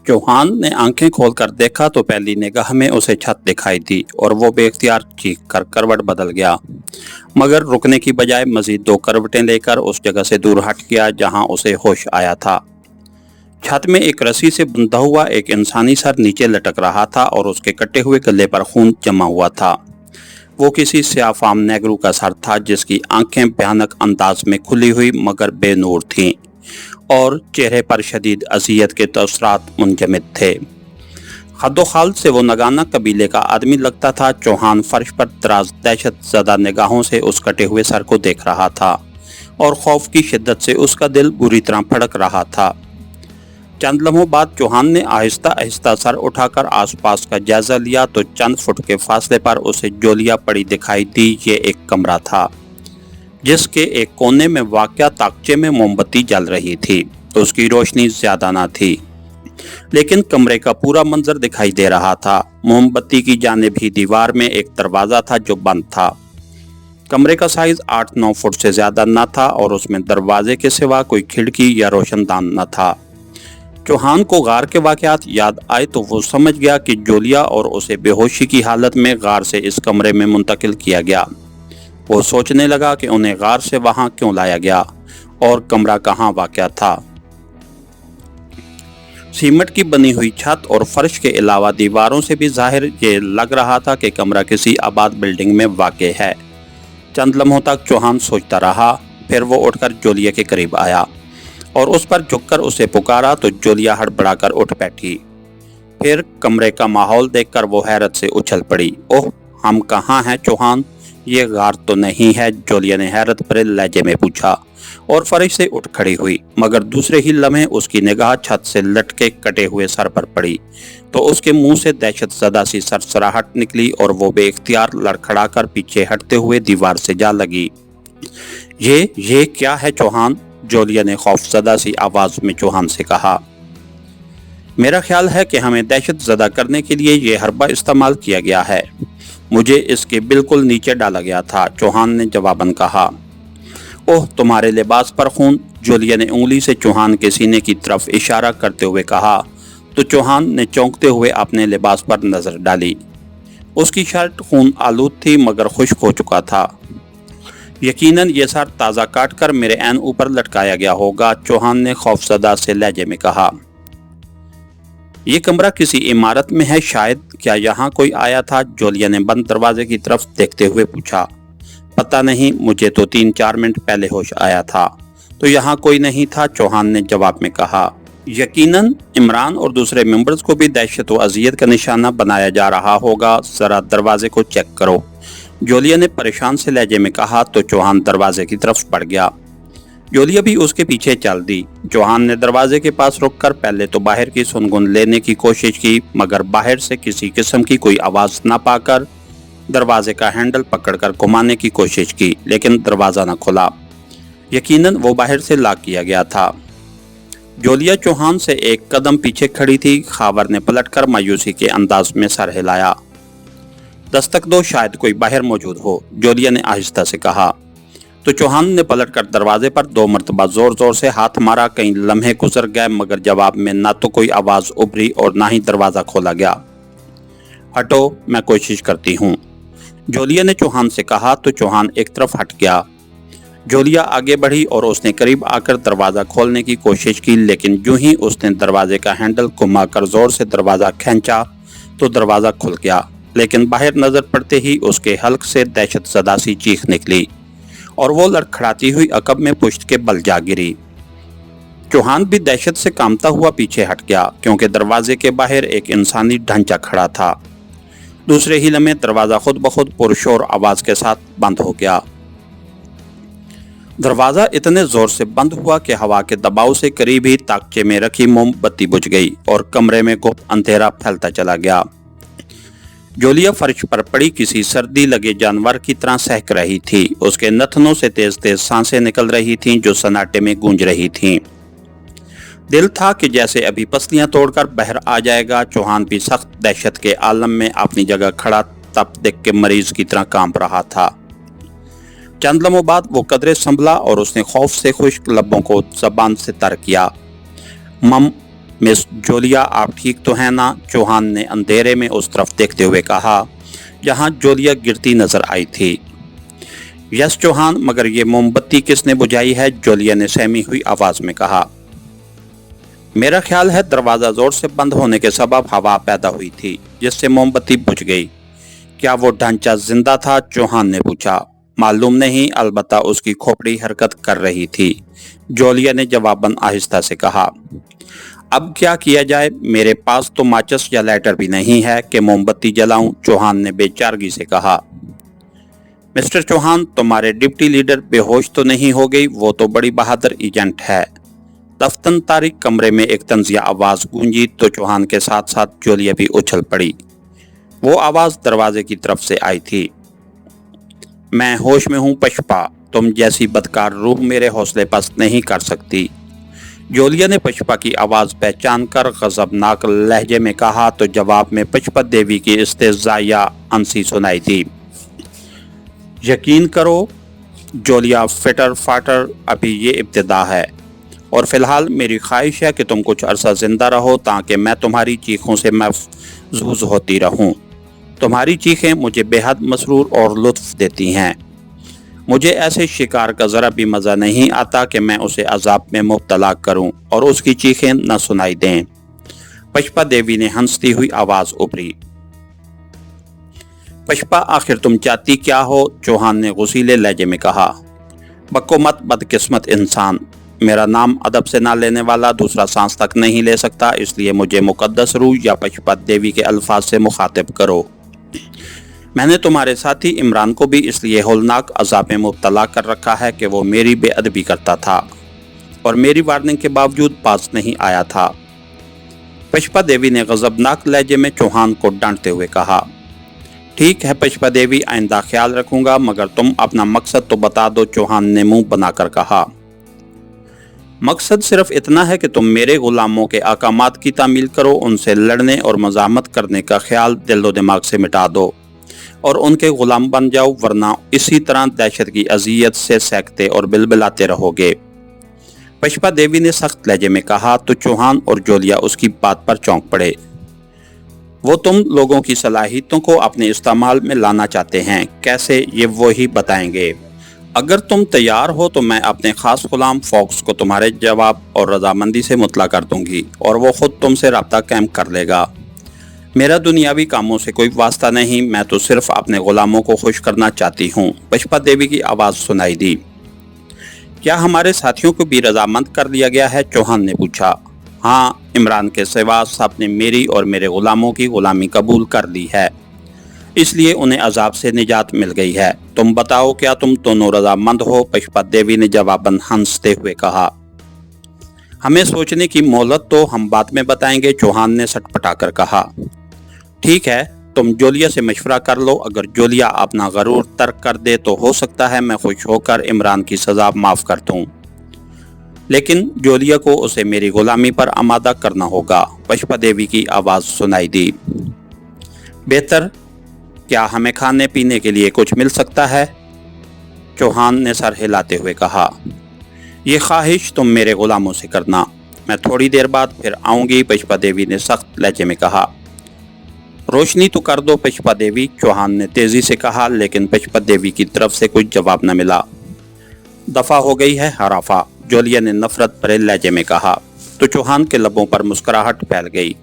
चौहान ने आंखें खोलकर देखा तो पहली निगाह में उसे छत दिखाई दी और वो बेख्तियार चीख कर करवट बदल गया, मगर रुकने की बजाय मजीद 2 करवटें लेकर उस जगह से दूर हट गया जहां उसे होश आया था। छत में एक रस्सी से बंधा हुआ एक इंसानी सर नीचे लटक रहा था और उसके कटे हुए गले पर खून जमा हुआ था। वो किसी स्याफाम नेगरू का सर था जिसकी आंखें भयानक अंदाज में खुली हुई मगर बेनूर थीं और चेहरे पर शदीद अजियत के तसरात मुंजमद थे। खद्दोखाल से वो नगाना कबीले का आदमी लगता था। चौहान फर्श पर दराज दहशत ज़दा निगाहों से उस कटे हुए सर को देख रहा था और खौफ की शिद्दत से उसका दिल बुरी तरह फड़क रहा था। चंद लम्हों बाद चौहान ने आहिस्ता आहिस्ता सर उठाकर आसपास का जायजा लिया तो चंद फुट के फासले पर उसे जोलियां पड़ी दिखाई दी। ये एक कमरा था जिसके एक कोने में वाक़या ताकचे में मोमबत्ती जल रही थी। उसकी रोशनी ज्यादा ना थी, लेकिन कमरे का पूरा मंजर दिखाई दे रहा था। मोमबत्ती की जानिब ही दीवार में एक दरवाज़ा था जो बंद था। कमरे का साइज 8-9 फुट से ज्यादा न था और उसमें दरवाजे के सिवा कोई खिड़की या रोशनदान न था। चौहान को गार के वाक़यात याद आए तो वो समझ गया कि जोलिया और उसे बेहोशी की हालत में गार से इस कमरे में मुंतकिल किया गया। वो सोचने लगा कि उन्हें गार से वहां क्यों लाया गया और कमरा कहाँ वाक़या था। सीमेंट की बनी हुई छत और फर्श के अलावा दीवारों से भी जाहिर ये लग रहा था कि कमरा किसी आबाद बिल्डिंग में वाक़ है। चंद लम्हों तक चौहान सोचता रहा, फिर वो उठकर जोलिया के करीब आया और उस पर झुककर उसे पुकारा तो जोलिया हड़बड़ाकर उठ बैठी। फिर कमरे का माहौल देखकर वो हैरत से उछल पड़ी। ओह, हम कहाँ हैं चौहान? ये गार तो नहीं है? जोलिया ने हैरत भरे लहजे में पूछा और फर्श से उठ खड़ी हुई, मगर दूसरे ही लम्हे उसकी निगाह छत से लटके कटे हुए सर पर पड़ी तो उसके मुंह से दहशत ज़दा सी सरसराहट निकली और वो बेख्तियार लड़खड़ाकर पीछे हटते हुए दीवार से जा लगी। ये क्या है चौहान? जोलिया ने खौफज़दा सी आवाज में चौहान से कहा। मेरा ख्याल है कि हमें दहशत ज़दा करने के लिए ये हरबा इस्तेमाल किया गया है। मुझे इसके बिल्कुल नीचे डाला गया था, चौहान ने जवाबन कहा। ओह, तुम्हारे लिबास पर खून? जोलिया ने उंगली से चौहान के सीने की तरफ इशारा करते हुए कहा तो चौहान ने चौंकते हुए अपने लिबास पर नजर डाली। उसकी शर्ट खून आलूद थी मगर खुश्क हो चुका था। यकीनन ये सर ताज़ा काट कर मेरे ऐन ऊपर लटकाया गया होगा, चौहान ने खौफज़दा से लहजे में कहा। ये कमरा किसी इमारत में है शायद, क्या यहाँ कोई आया था? जोलिया ने बंद दरवाजे की तरफ देखते हुए पूछा। पता नहीं, मुझे तो 3-4 मिनट पहले होश आया था। तो यहाँ कोई नहीं था, चौहान ने जवाब में कहा। यकीनन इमरान और दूसरे मेंबर्स को भी दहशत व अजियत का निशाना बनाया जा रहा होगा, जरा दरवाजे को चेक करो, जोलिया ने परेशान से लहजे में कहा तो चौहान दरवाजे की तरफ बढ़ गया। जोलिया भी उसके पीछे चल दी। चौहान ने दरवाजे के पास रुककर पहले तो बाहर की सुनगुन लेने की कोशिश की, मगर बाहर से किसी किस्म की कोई आवाज न पाकर दरवाजे का हैंडल पकड़कर घुमाने की कोशिश की, लेकिन दरवाजा न खुला। यकीनन वो बाहर से लॉक किया गया था। जोलिया चौहान से एक कदम पीछे खड़ी थी। खावर ने पलटकर मायूसी के अंदाज में सर हिलाया। दस्तक दो, शायद कोई बाहर मौजूद हो, जोलिया ने आहिस्ता से कहा। तो चौहान ने पलटकर दरवाजे पर 2 मरतबा जोर जोर से हाथ मारा। कई लम्हे गुजर गए मगर जवाब में ना तो कोई आवाज उभरी और ना ही दरवाजा खोला गया। हटो, मैं कोशिश करती हूँ, जोलिया ने चौहान से कहा तो चौहान एक तरफ हट गया। जोलिया आगे बढ़ी और उसने करीब आकर दरवाजा खोलने की कोशिश की, लेकिन यूं ही उसने दरवाजे का हैंडल घुमाकर जोर से दरवाजा खींचा तो दरवाजा खुल गया, लेकिन बाहर नजर पड़ते ही उसके हल्क से दहशत ज़दा सी चीख निकली और वो लड़खड़ाती हुई अकब में पुश्त के बल जा गिरी। चौहान भी दहशत से कांपता हुआ पीछे हट गया क्योंकि दरवाजे के बाहर एक इंसानी ढांचा खड़ा था। दूसरे ही लम्हे दरवाजा खुद ब खुद पुरशोर आवाज के साथ बंद हो गया। दरवाजा इतने जोर से बंद हुआ कि हवा के दबाव से करीब ही ताकचे में रखी मोमबत्ती बुझ गई और कमरे में गुप्त अंधेरा फैलता चला गया। जोलिया फर्श पर पड़ी किसी सर्दी लगे जानवर की तरह सहक रही थी। उसके नथनों से तेज तेज सांसें निकल रही थीं जो सन्नाटे में गूंज रही थीं। दिल था कि जैसे अभी पसलियां तोड़कर बाहर आ जाएगा। चौहान भी सख्त दहशत के आलम में अपनी जगह खड़ा तप देख के मरीज की तरह कांप रहा था। चंद लम्हों बाद वो कदरे संभला और उसने खौफ से खुश्क लबों को ज़बान से तर किया। मिस जोलिया, आप ठीक तो हैं ना? चौहान ने अंधेरे में उस तरफ देखते हुए कहा जहां जोलिया गिरती नजर आई थी। यस चौहान, मगर ये मोमबत्ती किसने बुझाई है? जोलिया ने सहमी हुई आवाज में कहा। मेरा ख्याल है दरवाजा जोर से बंद होने के सबब हवा पैदा हुई थी जिससे मोमबत्ती बुझ गई। क्या वो ढांचा जिंदा था? चौहान ने पूछा। मालूम नहीं, अलबत्ता उसकी खोपड़ी हरकत कर रही थी, जोलिया ने जवाबन आहिस्ता से कहा। अब क्या किया जाए? मेरे पास तो माचिस या लाइटर भी नहीं है कि मोमबत्ती जलाऊं, चौहान ने बेचारगी से कहा। मिस्टर चौहान, तुम्हारे डिप्टी लीडर बेहोश तो नहीं हो गई? वो तो बड़ी बहादुर एजेंट है। दफ्तन तारीख कमरे में एक तंजिया आवाज गूंजी तो चौहान के साथ साथ जोलिया भी उछल पड़ी। वो आवाज दरवाजे की तरफ से आई थी। मैं होश में हूँ पशपा, तुम जैसी बदकार रूह मेरे हौसले पस्त नहीं कर सकती, जोलिया ने पशपा की आवाज पहचान कर गजबनाक लहजे में कहा तो जवाब में पशपा देवी की इस्तेज़ाया अंसी सुनाई दी। यकीन करो जोलिया फिटर फाटर, अभी ये इब्तिदा है और फिलहाल मेरी ख्वाहिश है कि तुम कुछ अरसा जिंदा रहो ताकि मैं तुम्हारी चीखों से महफूज होती रहूं। तुम्हारी चीखें मुझे बेहद मसरूर और लुत्फ देती हैं। मुझे ऐसे शिकार का ज़रा भी मज़ा नहीं आता कि मैं उसे अजाब में मुब्तला करूं और उसकी चीखें न सुनाई दें। पशपा देवी ने हंसती हुई आवाज़ उभरी। पशपा, आखिर तुम चाहती क्या हो? चौहान ने गुस्सीले लहजे में कहा। बको मत बदकिस्मत इंसान, मेरा नाम अदब से ना लेने वाला दूसरा सांस तक नहीं ले सकता, इसलिए मुझे मुकद्दस रूह या पशपा देवी के अल्फाज से मुखातिब करो। मैंने तुम्हारे साथी इमरान को भी इसलिए होलनाक अजाब में मुब्तला कर रखा है कि वो मेरी बेअदबी करता था और मेरी वार्निंग के बावजूद पास नहीं आया था। पशपा देवी ने गजबनाक लहजे में चौहान को डांटते हुए कहा। ठीक है पशपा देवी, आइंदा ख्याल रखूंगा, मगर तुम अपना मकसद तो बता दो, चौहान ने मुंह बनाकर कहा। मकसद सिर्फ इतना है कि तुम मेरे गुलामों के अहकामात की तामील करो, उनसे लड़ने और मज़ाहमत करने का ख्याल दिलो दिमाग से मिटा दो और उनके गुलाम बन जाओ, वरना इसी तरह दहशत की अजियत से सहकते और बिलबिलाते रहोगे। पशपा देवी ने सख्त लहजे में कहा तो चौहान और जोलिया उसकी बात पर चौंक पड़े। वो तुम लोगों की सलाहियतों को अपने इस्तेमाल में लाना चाहते हैं, कैसे ये वो ही बताएंगे। अगर तुम तैयार हो तो मैं अपने खास गुलाम फॉक्स को तुम्हारे जवाब और रजामंदी से मुतला कर दूंगी और वो खुद तुमसे रब्ता कायम कर लेगा। मेरा दुनियावी कामों से कोई वास्ता नहीं, मैं तो सिर्फ अपने गुलामों को खुश करना चाहती हूँ, पशपा देवी की आवाज़ सुनाई दी। क्या हमारे साथियों को भी रजामंद कर दिया गया है? चौहान ने पूछा। हाँ, इमरान के सिवा सब ने मेरी और मेरे गुलामों की गुलामी कबूल कर ली है, इसलिए उन्हें अजाब से निजात मिल गई है। तुम बताओ, क्या तुम दोनों रजामंद हो? पशपा देवी ने जवाबन हंसते हुए कहा। हमें सोचने की मोहलत दो, हम बाद में बताएंगे, चौहान ने सटपटाकर कहा। ठीक है, तुम जोलिया से मशवरा कर लो, अगर जोलिया अपना गरूर तर्क कर दे तो हो सकता है मैं खुश होकर इमरान की सजा माफ कर दूं, लेकिन जोलिया को उसे मेरी गुलामी पर आमादा करना होगा, पशपा देवी की आवाज़ सुनाई दी। बेहतर, क्या हमें खाने पीने के लिए कुछ मिल सकता है? चौहान ने सर हिलाते हुए कहा। ये ख्वाहिश तुम मेरे गुलामों से करना, मैं थोड़ी देर बाद फिर आऊंगी, पशपा देवी ने सख्त लहजे में कहा। रोशनी तो कर दो पशपा देवी, चौहान ने तेजी से कहा, लेकिन पशपा देवी की तरफ से कुछ जवाब न मिला। दफा हो गई है हराफा, जोलिया ने नफरत भरे लहजे में कहा तो चौहान के लबों पर मुस्कुराहट फैल गई।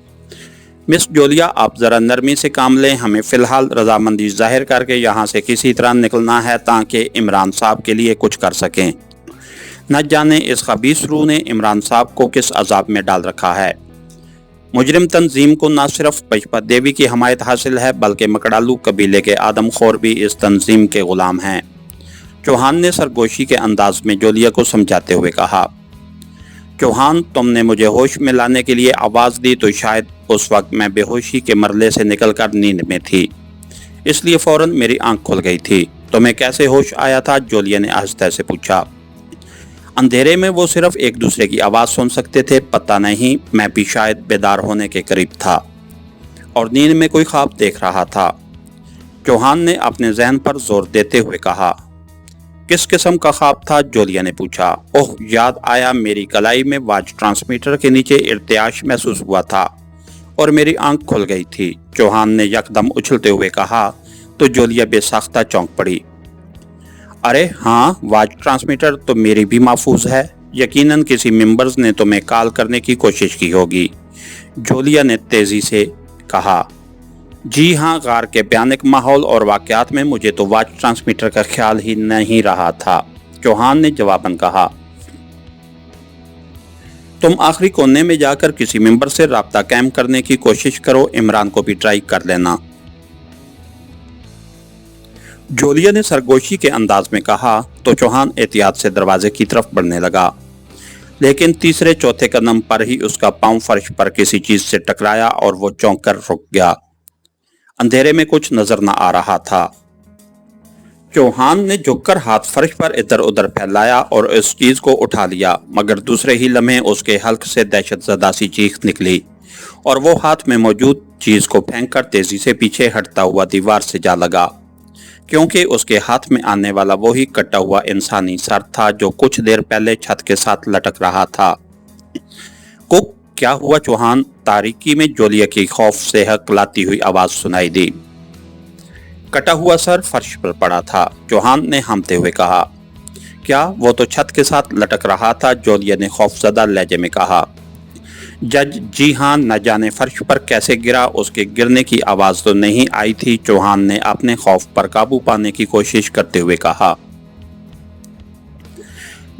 मिस जोलिया, आप ज़रा नरमी से काम लें, हमें फ़िलहाल रजामंदी जाहिर करके यहाँ से किसी तरह निकलना है ताकि इमरान साहब के लिए कुछ कर सकें। न जाने इस खबीस रूह ने इमरान साहब को किस अजाब में डाल रखा है। मुजरिम तंजीम को न सिर्फ पशपा देवी की हमायत हासिल है बल्कि मकड़ालू कबीले के आदमखोर भी इस तंजीम के गुलाम हैं, चौहान ने सरगोशी के अंदाज में जोलिया को समझाते हुए कहा। चौहान, तुमने मुझे होश में लाने के लिए आवाज़ दी तो शायद उस वक्त मैं बेहोशी के मरले से निकलकर नींद में थी, इसलिए फ़ौरन मेरी आंख खुल गई थी। तुम्हें कैसे होश आया था? जोलिया ने आहिस्ता से पूछा। अंधेरे में वो सिर्फ एक दूसरे की आवाज़ सुन सकते थे, पता नहीं, मैं भी शायद बेदार होने के करीब था और नींद में कोई ख्वाब देख रहा था, चौहान ने अपने जहन पर जोर देते हुए कहा। किस किस्म का ख्वाब था? जोलिया ने पूछा। ओह, याद आया, मेरी कलाई में वाच ट्रांसमीटर के नीचे इर्तियाश महसूस हुआ था और मेरी आंख खुल गई थी, चौहान ने यकदम उछलते हुए कहा। तो जोलिया बेसाख्ता चौंक पड़ी। अरे हाँ, वाच ट्रांसमीटर तो मेरी भी महफूज है। यकीनन किसी मेंबर्स ने तुम्हें कॉल करने की कोशिश की होगी, जोलिया ने तेजी से कहा। जी हाँ, गार के भयानक माहौल और वाकयात में मुझे तो वाच ट्रांसमीटर का ख्याल ही नहीं रहा था, चौहान ने जवाबन कहा। तुम आखिरी कोने में जाकर किसी मेंबर से राब्ता कायम करने की कोशिश करो, इमरान को भी ट्राई कर लेना, जोलिया ने सरगोशी के अंदाज में कहा। तो चौहान एहतियात से दरवाजे की तरफ बढ़ने लगा, लेकिन तीसरे चौथे कदम पर ही उसका पांव फर्श पर किसी चीज से टकराया और वो चौंक कर रुक गया। अंधेरे में कुछ नजर न आ रहा था। चौहान ने झुककर हाथ फर्श पर इधर उधर फैलाया और उस चीज को उठा लिया, मगर दूसरे ही लम्हे उसके हल्क से दहशतज़दा सी चीख निकली और वो हाथ में मौजूद चीज को फेंककर तेजी से पीछे हटता हुआ दीवार से जा लगा, क्योंकि उसके हाथ में आने वाला वही कटा हुआ इंसानी सर था जो कुछ देर पहले छत के साथ लटक रहा था। कुक, क्या हुआ चौहान? तारीकी में जोलिया की खौफ से हकलाती हुई आवाज सुनाई दी। कटा हुआ सर फर्श पर पड़ा था, चौहान ने हांफते हुए कहा। क्या वो तो छत के साथ लटक रहा था? जोलिया ने खौफजदा लहजे में कहा। जज, जी हाँ, न जाने फर्श पर कैसे गिरा, उसके गिरने की आवाज तो नहीं आई थी, चौहान ने अपने खौफ पर काबू पाने की कोशिश करते हुए कहा।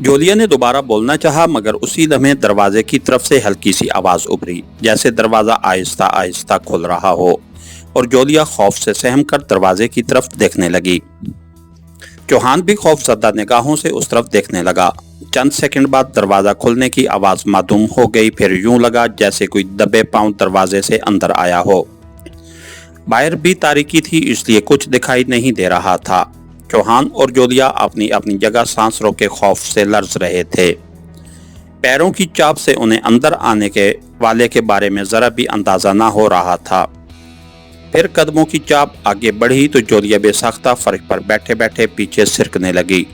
जोलिया ने दोबारा बोलना चाहा, मगर उसी लम्हे दरवाजे की तरफ से हल्की सी आवाज उभरी, जैसे दरवाजा आहिस्ता आहिस्ता खुल रहा हो, और जोलिया खौफ से सहम कर दरवाजे की तरफ देखने लगी। चौहान भी खौफजदा निगाहों से उस तरफ देखने लगा। चंद सेकंड बाद दरवाजा खुलने की आवाज मादूम हो गई, फिर यूं लगा जैसे कोई दबे पांव दरवाजे से अंदर आया हो। बाहर भी तारीकी थी, इसलिए कुछ दिखाई नहीं दे रहा था। चौहान और जोलिया अपनी अपनी जगह सांस रोके खौफ से लर्ज रहे थे। पैरों की चाप से उन्हें अंदर आने के वाले के बारे में जरा भी अंदाजा ना हो रहा था। फिर कदमों की चाप आगे बढ़ी तो जोलिया बेसाख्ता फर्श पर बैठे बैठे पीछे सिरकने लगी।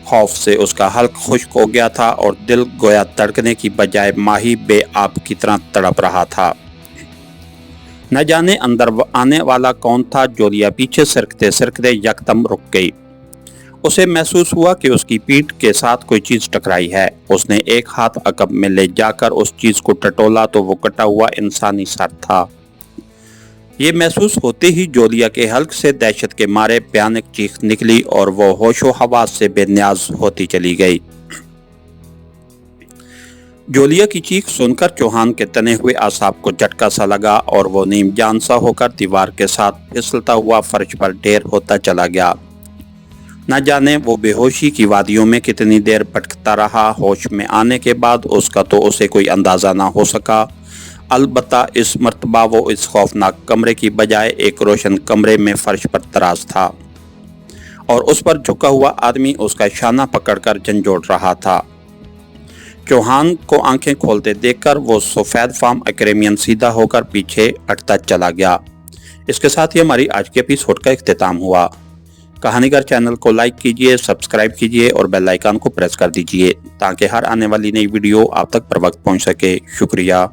खौफ से उसका हल्क खुश्क हो गया था और दिल गोया धड़कने की बजाय माही बेआब की तरह तड़प रहा था। न जाने अंदर आने वाला कौन था। जोलिया पीछे सिरकते सिरकते यकदम रुक गई। उसे महसूस हुआ कि उसकी पीठ के साथ कोई चीज टकराई है। उसने एक हाथ अकब में ले जाकर उस चीज को टटोला तो वो कटा हुआ इंसानी सर था। ये महसूस होते ही जोलिया के हल्क से दहशत के मारे भयानक चीख निकली और वो होशो हवास से बेनियाज होती चली गई। जोलिया की चीख सुनकर चौहान के तने हुए आसाब को झटका सा लगा और वो नीम जान सा होकर दीवार के साथ फिसलता हुआ फर्श पर ढेर होता चला गया। न जाने वो बेहोशी की वादियों में कितनी देर भटकता रहा। होश में आने के बाद उसका तो उसे कोई अंदाजा ना हो सका। अलबत्ता इस मर्तबा वो इस खौफनाक कमरे की बजाय एक रोशन कमरे में फर्श पर तराज था और उस पर झुका हुआ आदमी उसका शाना पकड़कर झंझोड़ रहा था। चौहान को आंखें खोलते देखकर वो सफेद फार्म एक्रेमियन सीधा होकर पीछे हटता चला गया। इसके साथ ही हमारी आज के एपिसोड का इख्तिताम हुआ। कहानीगर चैनल को लाइक कीजिए, सब्सक्राइब कीजिए और बेल आइकन को प्रेस कर दीजिए ताकि हर आने वाली नई वीडियो आप तक बर वक्त पहुंच सके। शुक्रिया।